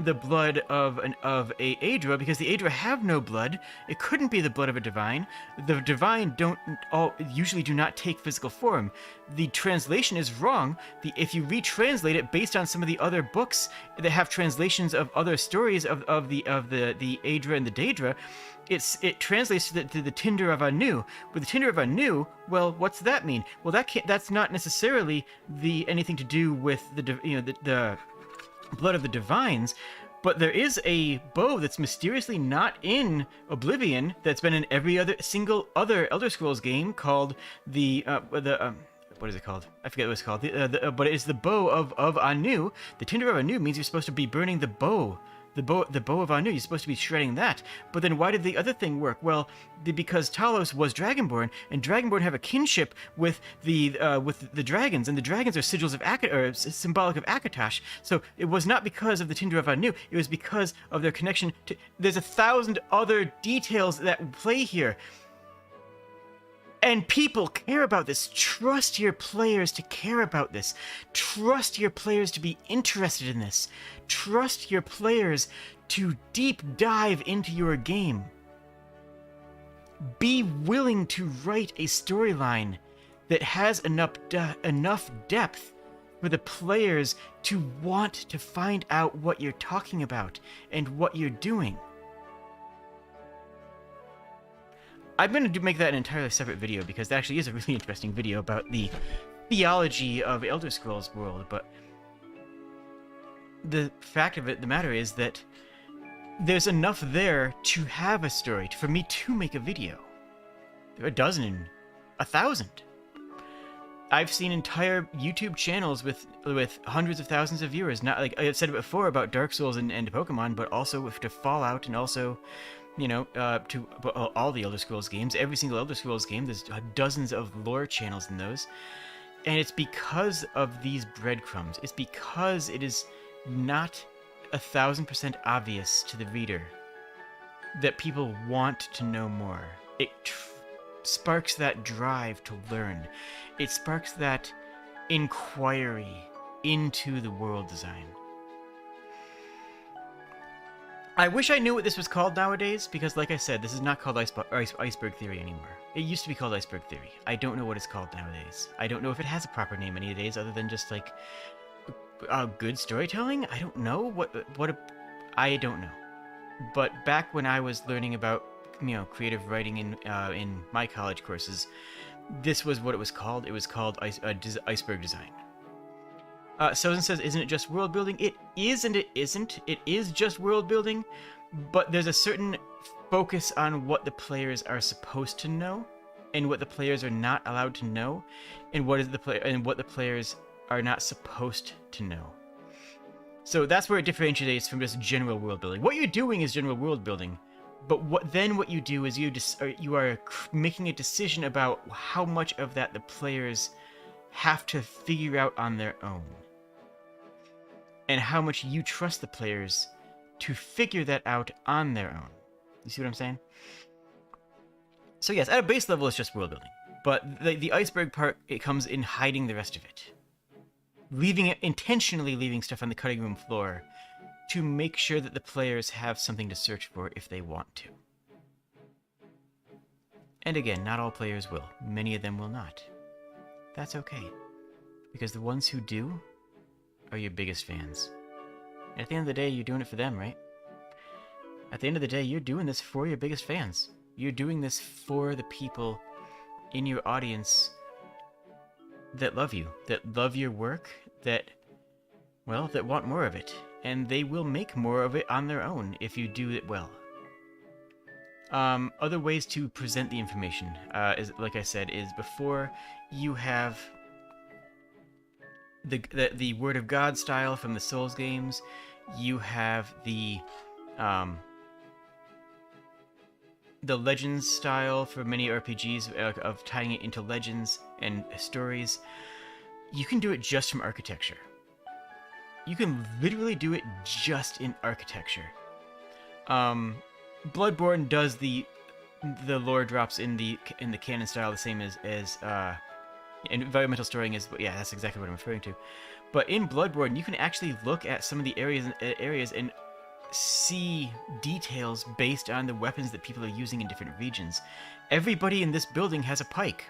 the blood of a Aedra, because the Aedra have no blood. It couldn't be the blood of a divine. The divine usually do not take physical form. The translation is wrong. If you retranslate it based on some of the other books that have translations of other stories of the Aedra and the Daedra, it translates to the Tinder of Anu. But the Tinder of Anu, well, what's that mean? Well, that's not necessarily anything to do with the blood of the divines, but there is a bow that's mysteriously not in Oblivion that's been in every single other Elder Scrolls game called what is it called? I forget what it's called. But it's the bow of Anu. The Tinder of Anu means you're supposed to be burning the bow. The bow of Anu, you're supposed to be shredding that. But then why did the other thing work? Well, because Talos was Dragonborn, and Dragonborn have a kinship with the dragons, and the dragons are sigils of symbolic of Akatosh. So it was not because of the Tinder of Anu, it was because of their connection to... There's 1,000 other details that play here. And people care about this. Trust your players to care about this. Trust your players to be interested in this. Trust your players to deep dive into your game. Be willing to write a storyline that has enough depth for the players to want to find out what you're talking about and what you're doing. I'm going to make that an entirely separate video because that actually is a really interesting video about the theology of Elder Scrolls world, but the fact of the matter is that there's enough there to have a story, for me to make a video. There are a dozen and 1,000. I've seen entire YouTube channels with hundreds of thousands of viewers. Not like I've said it before about Dark Souls and Pokemon, but also to Fallout and also... to all the Elder Scrolls games, every single Elder Scrolls game, there's dozens of lore channels in those. And it's because of these breadcrumbs. It's because it is not 1,000% obvious to the reader that people want to know more. It sparks that drive to learn. It sparks that inquiry into the world design. I wish I knew what this was called nowadays, because like I said, this is not called Iceberg Theory anymore. It used to be called Iceberg Theory. I don't know what it's called nowadays. I don't know if it has a proper name any days other than just like good storytelling. I don't know I don't know. But back when I was learning about creative writing in my college courses, this was what it was called. It was called Iceberg Design. Sozen says, isn't it just world building? It is and it isn't. It is just world building, but there's a certain focus on what the players are supposed to know, and what the players are not allowed to know, and what the players are not supposed to know. So that's where it differentiates from just general world building. What you're doing is general world building, but what you do is you are making a decision about how much of that the players have to figure out on their own, and how much you trust the players to figure that out on their own. You see what I'm saying? So yes, at a base level, it's just world building. But the iceberg part, it comes in hiding the rest of it. Intentionally leaving stuff on the cutting room floor to make sure that the players have something to search for if they want to. And again, not all players will. Many of them will not. That's okay. Because the ones who do are your biggest fans. And at the end of the day, you're doing it for them, right? At the end of the day, you're doing this for your biggest fans. You're doing this for the people in your audience that love you, that love your work, that want more of it. And they will make more of it on their own if you do it well. Other ways to present the information, is, like I said, is before you have the Word of God style from the Souls games, you have the Legends style for many RPGs, of tying it into legends and stories. You can do it just from architecture. You can literally do it just in architecture. Bloodborne does the lore drops in the canon style the same as environmental storying is, yeah, that's exactly what I'm referring to. But in Bloodborne, you can actually look at some of the areas and see details based on the weapons that people are using in different regions. Everybody in this building has a pike.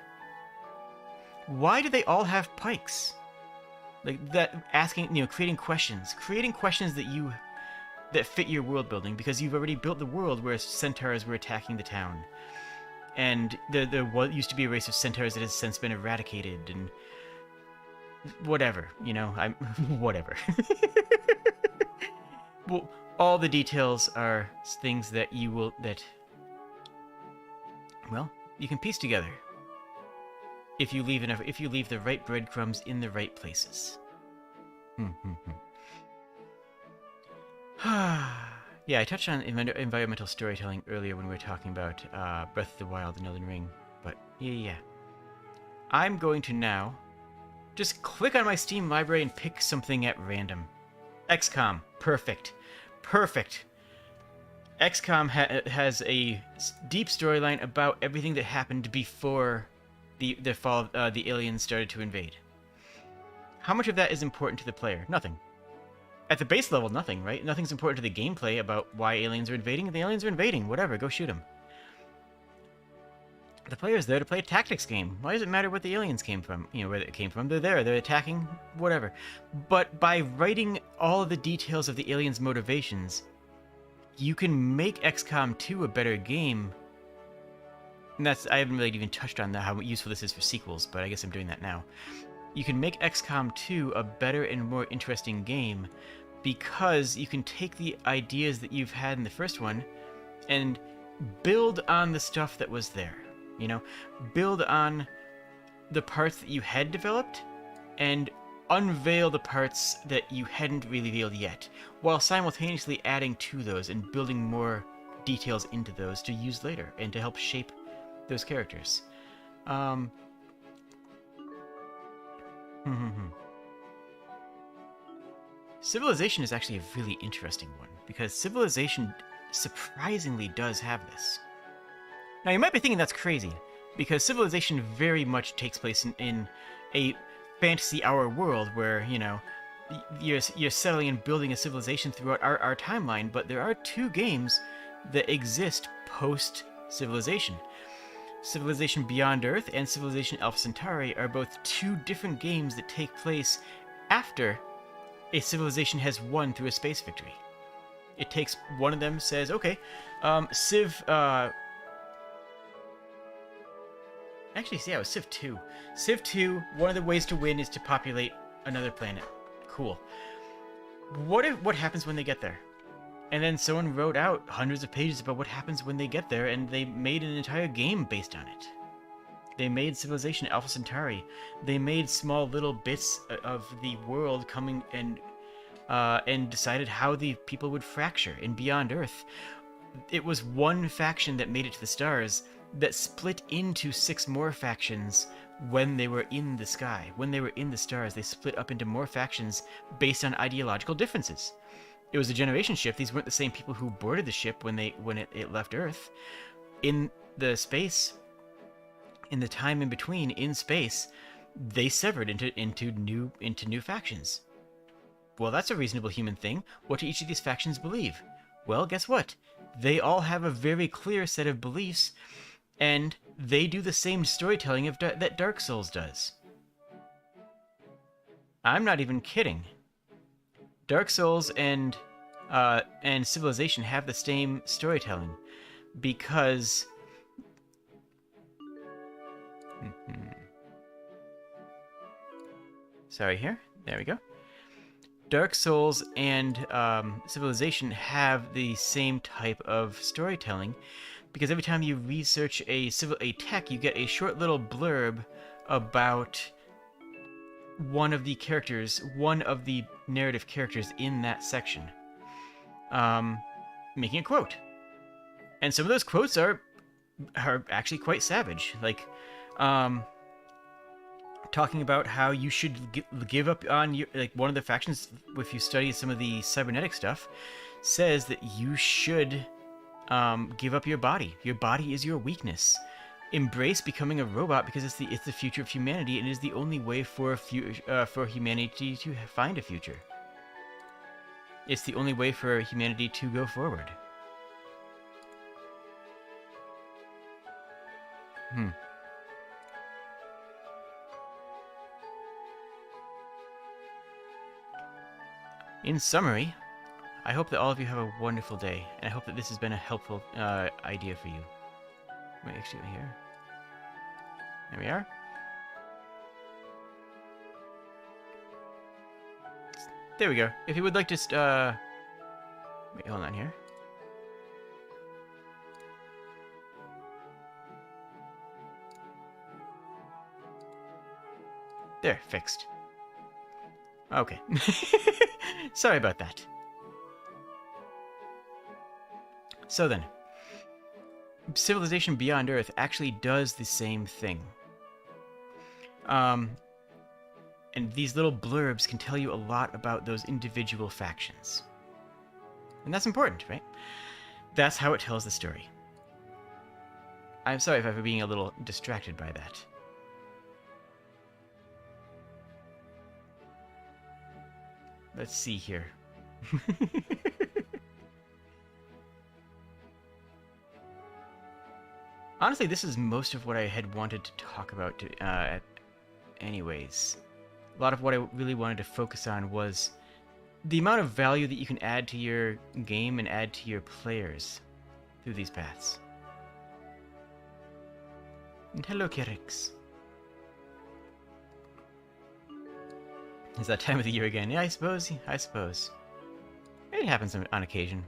Why do they all have pikes? Like that, creating questions that fit your world building, because you've already built the world where centaurs were attacking the town. And there used to be a race of centaurs that has since been eradicated, and whatever, whatever. Well, all the details are things that you can piece together if you leave the right breadcrumbs in the right places. Yeah, I touched on environmental storytelling earlier when we were talking about Breath of the Wild and Elden Ring, but yeah. I'm going to now just click on my Steam library and pick something at random. XCOM. Perfect. XCOM has a deep storyline about everything that happened before the fall of the aliens started to invade. How much of that is important to the player? Nothing. At the base level, nothing, right? Nothing's important to the gameplay about why aliens are invading. The aliens are invading. Whatever, go shoot them. The player's there to play a tactics game. Why does it matter what the aliens came from? Where it came from. They're there. They're attacking. Whatever. But by writing all of the details of the aliens' motivations, you can make XCOM 2 a better game. And I haven't really even touched on how useful this is for sequels, but I guess I'm doing that now. You can make XCOM 2 a better and more interesting game because you can take the ideas that you've had in the first one and build on the stuff that was there. Build on the parts that you had developed and unveil the parts that you hadn't revealed yet, while simultaneously adding to those and building more details into those to use later and to help shape those characters. Civilization is actually a really interesting one, because Civilization surprisingly does have this. Now, you might be thinking that's crazy, because Civilization very much takes place in a fantasy hour world where, you know, you're settling and building a civilization throughout our timeline, but there are two games that exist post-Civilization. Civilization Beyond Earth and Civilization Alpha Centauri are both two different games that take place after a civilization has won through a space victory. It takes one of them, says, okay, Civ, actually, yeah, it was Civ 2. Civ 2, one of the ways to win is to populate another planet. Cool. What happens when they get there? And then someone wrote out hundreds of pages about what happens when they get there, and they made an entire game based on it. They made Civilization Alpha Centauri. They made small little bits of the world coming and decided how the people would fracture. In Beyond Earth, it was one faction that made it to the stars that split into 6 more factions when they were in the sky. When they were in the stars, they split up into more factions based on ideological differences. It was a generation shift. These weren't the same people who boarded the ship when it left Earth. In the space, in the time in between, in space, they severed into new factions. Well, that's a reasonable human thing. What do each of these factions believe? Well, guess what? They all have a very clear set of beliefs, and they do the same storytelling that Dark Souls does. I'm not even kidding. Dark Souls and Civilization have the same storytelling because sorry here. There we go. Dark Souls and Civilization have the same type of storytelling because every time you research a tech, you get a short little blurb about one of the characters, one of the narrative characters in that section, making a quote. And some of those quotes are actually quite savage, like talking about how you should give up on your, like, one of the factions, if you study some of the cybernetic stuff, says that you should give up your body. Your body is your weakness. Embrace becoming a robot because it's the future of humanity, and it is the only way for humanity to find a future. It's the only way for humanity to go forward. In summary, I hope that all of you have a wonderful day, and I hope that this has been a helpful idea for you. Wait, actually, here. There we are. There we go. If you would like to, wait, hold on here. There, fixed. Okay. Sorry about that. So then, Civilization Beyond Earth actually does the same thing. And these little blurbs can tell you a lot about those individual factions. And that's important, right? That's how it tells the story. I'm sorry if I'm being a little distracted by that. Let's see here. Honestly, this is most of what I had wanted to talk about anyways. A lot of what I really wanted to focus on was the amount of value that you can add to your game and add to your players through these paths. And hello, Kirix. It's that time of the year again. Yeah, I suppose. It happens on occasion.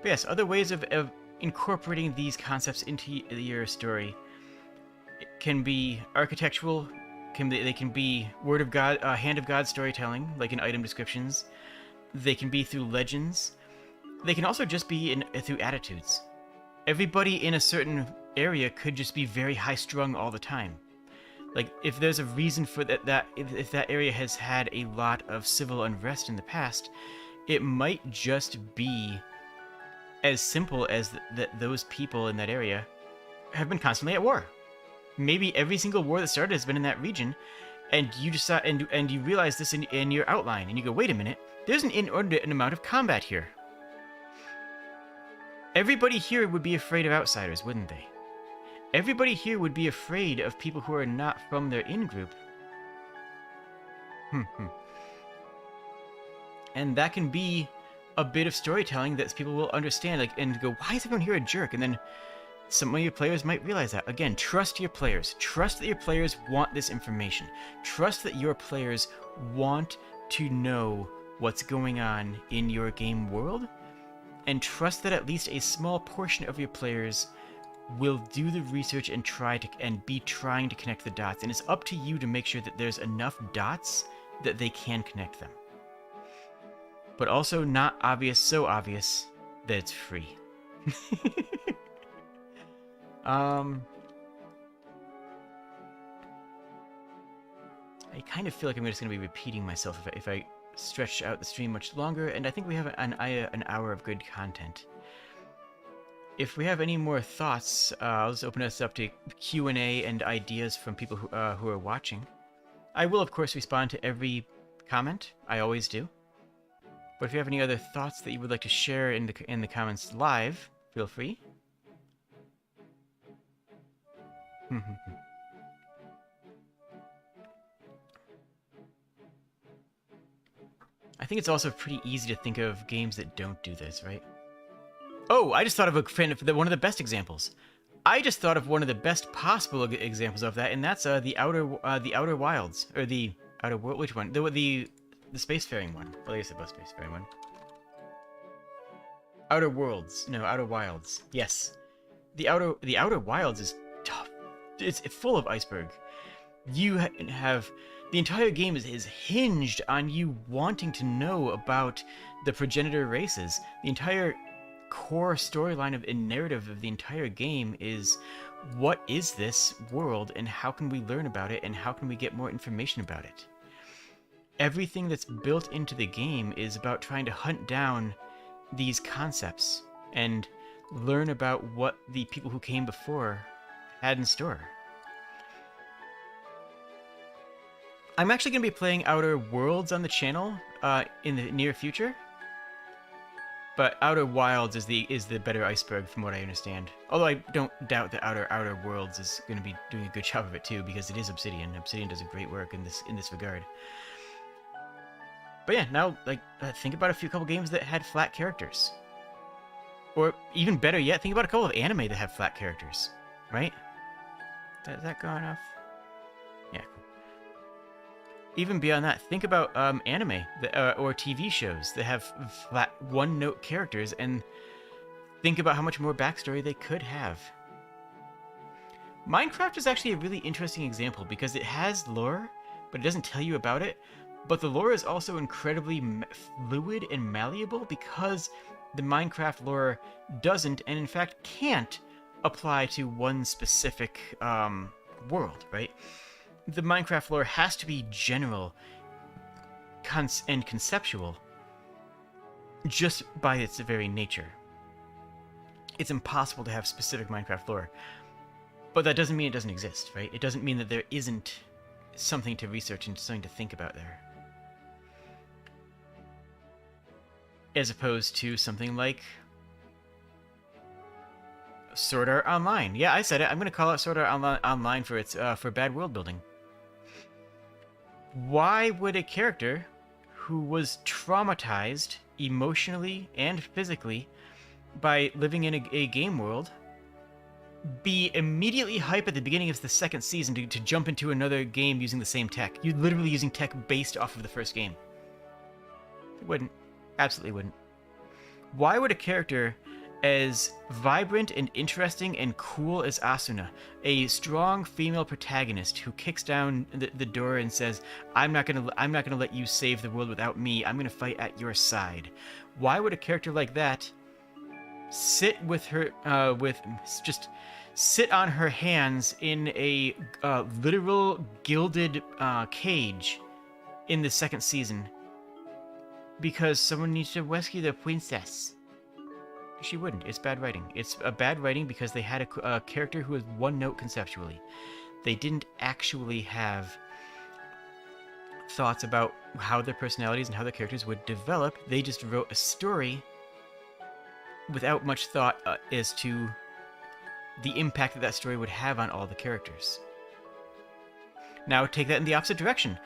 But yes, other ways of incorporating these concepts into your story can be architectural. They can be word of God, hand of God storytelling, like in item descriptions. They can be through legends. They can also just be through attitudes. Everybody in a certain area could just be very high-strung all the time. Like, if there's a reason for that if that area has had a lot of civil unrest in the past, it might just be as simple as that those people in that area have been constantly at war. Maybe every single war that started has been in that region, and you decide and you realize this in your outline, and you go, wait a minute, there's an inordinate amount of combat here. Everybody here would be afraid of outsiders, wouldn't they? Everybody here would be afraid of people who are not from their in-group. And that can be a bit of storytelling that people will understand, like, and go, why is everyone here a jerk? And then some of your players might realize that. Again, trust your players. Trust that your players want this information. Trust that your players want to know what's going on in your game world. And trust that at least a small portion of your players will do the research and be trying to connect the dots. And it's up to you to make sure that there's enough dots that they can connect them. But also not obvious, so obvious that it's free. I kind of feel like I'm just going to be repeating myself if I stretch out the stream much longer, and I think we have an hour of good content. If we have any more thoughts, I'll just open us up to Q&A and ideas from people who are watching. I will, of course, respond to every comment. I always do. But if you have any other thoughts that you would like to share in the comments live, feel free. I think it's also pretty easy to think of games that don't do this, right? Oh, I just thought of one of the best examples. I just thought of one of the best possible examples of that, and that's the Outer Wilds, or the Outer World. Which one? The spacefaring one. Well, I guess it was spacefaring one. Outer Worlds. No, Outer Wilds. Yes, the Outer Wilds is tough. It's full of iceberg. You have the entire game is hinged on you wanting to know about the progenitor races. The entire core storyline and narrative of the entire game is, what is this world and how can we learn about it and how can we get more information about it? Everything that's built into the game is about trying to hunt down these concepts and learn about what the people who came before had in store. I'm actually going to be playing Outer Worlds on the channel in the near future. But Outer Wilds is the better iceberg from what I understand. Although I don't doubt that Outer Worlds is going to be doing a good job of it too, because it is Obsidian. Obsidian does a great work in this regard. But yeah, now think about a couple games that had flat characters. Or even better yet, think about a couple of anime that have flat characters, right? Is that going off? Yeah, cool. Even beyond that, think about anime or TV shows that have flat one-note characters, and think about how much more backstory they could have. Minecraft is actually a really interesting example because it has lore, but it doesn't tell you about it. But the lore is also incredibly fluid and malleable because the Minecraft lore doesn't, and in fact can't, apply to one specific world, right? The Minecraft lore has to be general and conceptual just by its very nature. It's impossible to have specific Minecraft lore. But that doesn't mean it doesn't exist, right? It doesn't mean that there isn't something to research and something to think about there. As opposed to something like Sword Art Online. Yeah, I said it. I'm going to call out Sword Art Online for its for bad world building. Why would a character who was traumatized emotionally and physically by living in a game world be immediately hype at the beginning of the second season to jump into another game using the same tech? You're literally using tech based off of the first game. It wouldn't. Absolutely wouldn't. Why would a character as vibrant and interesting and cool as Asuna, a strong female protagonist who kicks down the door and says, I'm not gonna let you save the world without me, I'm gonna fight at your side. Why would a character like that sit with her sit on her hands in a literal gilded cage in the second season because someone needs to rescue the princess. She wouldn't. It's bad writing. It's a bad writing because they had a character who was one note conceptually. They didn't actually have thoughts about how their personalities and how their characters would develop. They just wrote a story without much thought as to the impact that that story would have on all the characters. Now take that in the opposite direction.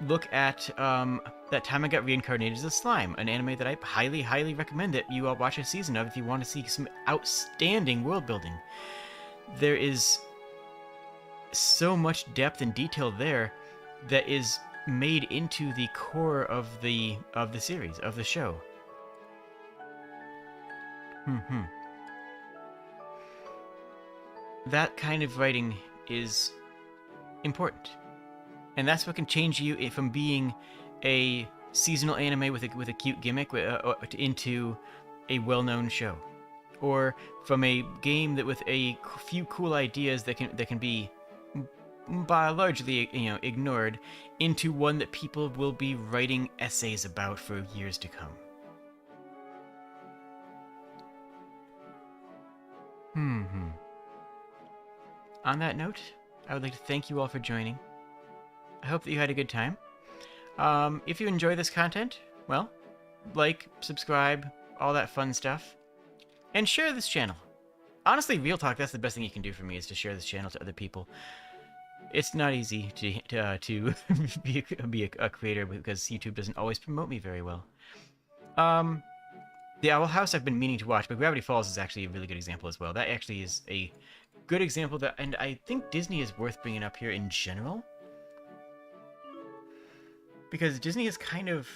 Look at That Time I Got Reincarnated as a Slime, an anime that I highly, highly recommend that you all watch a season of if you want to see some outstanding world building. There is so much depth and detail there that is made into the core of the series, of the show. That kind of writing is important. And that's what can change you from being a seasonal anime with a cute gimmick into a well-known show, or from a game that with a few cool ideas that can be largely ignored into one that people will be writing essays about for years to come. On that note, I would like to thank you all for joining. I hope that you had a good time. If you enjoy this content, well, like, subscribe, all that fun stuff, and share this channel. Honestly, real talk, that's the best thing you can do for me, is to share this channel to other people. It's not easy to be a creator because YouTube doesn't always promote me very well. The Owl House I've been meaning to watch, but Gravity Falls is actually a really good example as well. That actually is a good example and I think Disney is worth bringing up here in general. Because Disney has kind of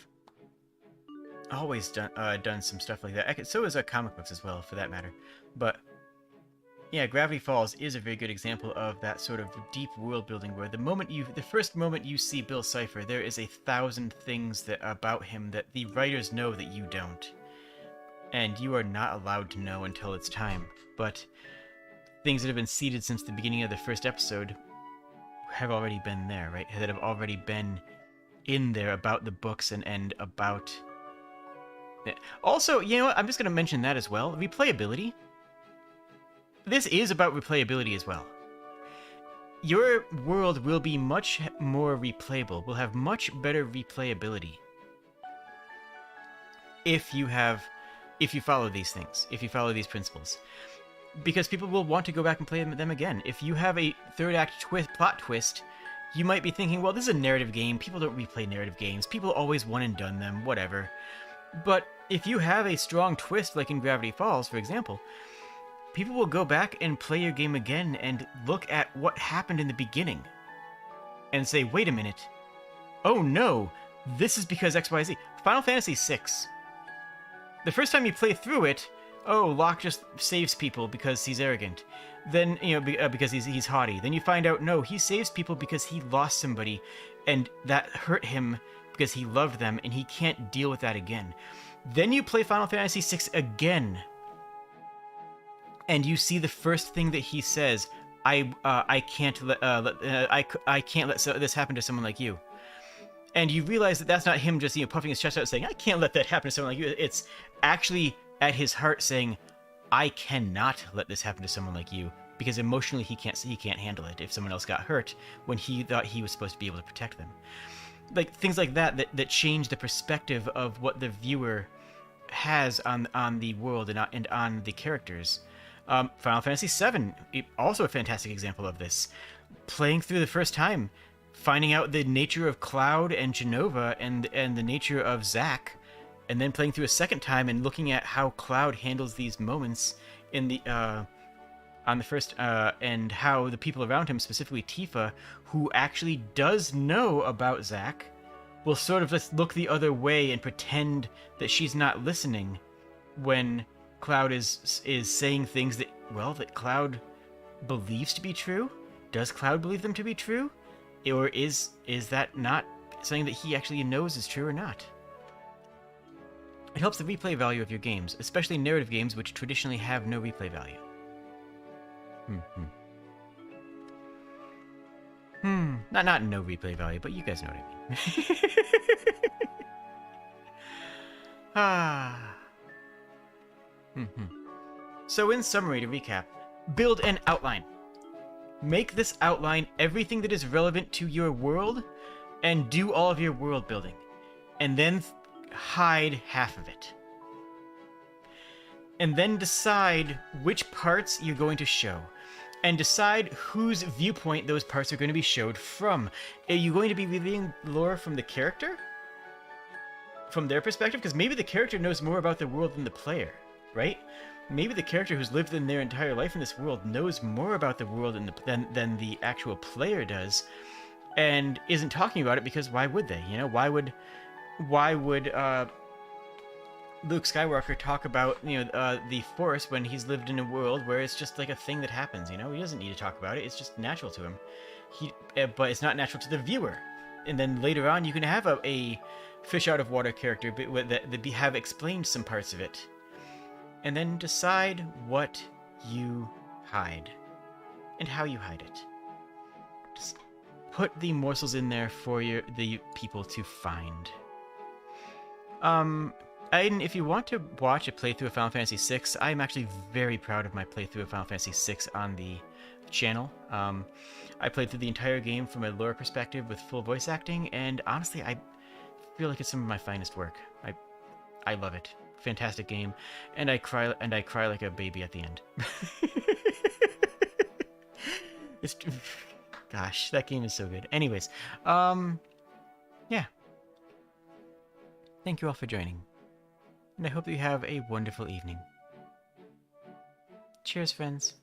always done some stuff like that. So is comic books as well, for that matter. But yeah, Gravity Falls is a very good example of that sort of deep world building where the first moment you see Bill Cipher, there is 1,000 things about him that the writers know that you don't. And you are not allowed to know until it's time. But things that have been seeded since the beginning of the first episode have already been there, right? That have already been in there about the books and about... Also, you know what? I'm just going to mention that as well. Replayability. This is about replayability as well. Your world will be much more replayable, will have much better replayability if you follow these things, if you follow these principles. Because people will want to go back and play them again. If you have a third act plot twist, you might be thinking, well, this is a narrative game. People don't replay narrative games. People always one and done them, whatever. But if you have a strong twist, like in Gravity Falls, for example, people will go back and play your game again and look at what happened in the beginning and say, wait a minute. Oh no, this is because XYZ. Final Fantasy VI. The first time you play through it, oh, Locke just saves people because he's arrogant. Then, because he's haughty. Then you find out, no, he saves people because he lost somebody, and that hurt him because he loved them, and he can't deal with that again. Then you play Final Fantasy VI again, and you see the first thing that he says, I can't let this happen to someone like you. And you realize that that's not him just puffing his chest out saying, I can't let that happen to someone like you. It's actually at his heart saying, I cannot let this happen to someone like you, because emotionally he can't handle it if someone else got hurt when he thought he was supposed to be able to protect them. Like things like that change the perspective of what the viewer has on the world and on the characters. Final Fantasy VII, also a fantastic example of this. Playing through the first time, finding out the nature of Cloud and Genova and the nature of Zack, and then playing through a second time and looking at how Cloud handles these moments in the on the first and how the people around him, specifically Tifa, who actually does know about Zack, will sort of just look the other way and pretend that she's not listening when Cloud is saying things that Cloud believes to be true. Does Cloud believe them to be true, or is that not something that he actually knows is true or not? It helps the replay value of your games, especially narrative games which traditionally have no replay value. Not no replay value, but you guys know what I mean. Ah. So in summary, to recap, build an outline. Make this outline everything that is relevant to your world, and do all of your world building. And then hide half of it. And then decide which parts you're going to show. And decide whose viewpoint those parts are going to be showed from. Are you going to be revealing lore from the character? From their perspective? Because maybe the character knows more about the world than the player, right? Maybe the character who's lived in their entire life in this world knows more about the world than the actual player does, and isn't talking about it because why would they? You know, why would Luke Skywalker talk about, you know, the Force when he's lived in a world where it's just like a thing that happens, you know? He doesn't need to talk about it. It's just natural to him. But it's not natural to the viewer. And then later on, you can have a fish out of water character that have explained some parts of it. And then decide what you hide and how you hide it. Just put the morsels in there for the people to find. And if you want to watch a playthrough of Final Fantasy VI, I'm actually very proud of my playthrough of Final Fantasy VI on the channel. I played through the entire game from a lore perspective with full voice acting, and honestly, I feel like it's some of my finest work. I love it. Fantastic game, and I cry like a baby at the end. It's, gosh, that game is so good. Anyways, yeah. Thank you all for joining. And I hope you have a wonderful evening. Cheers, friends.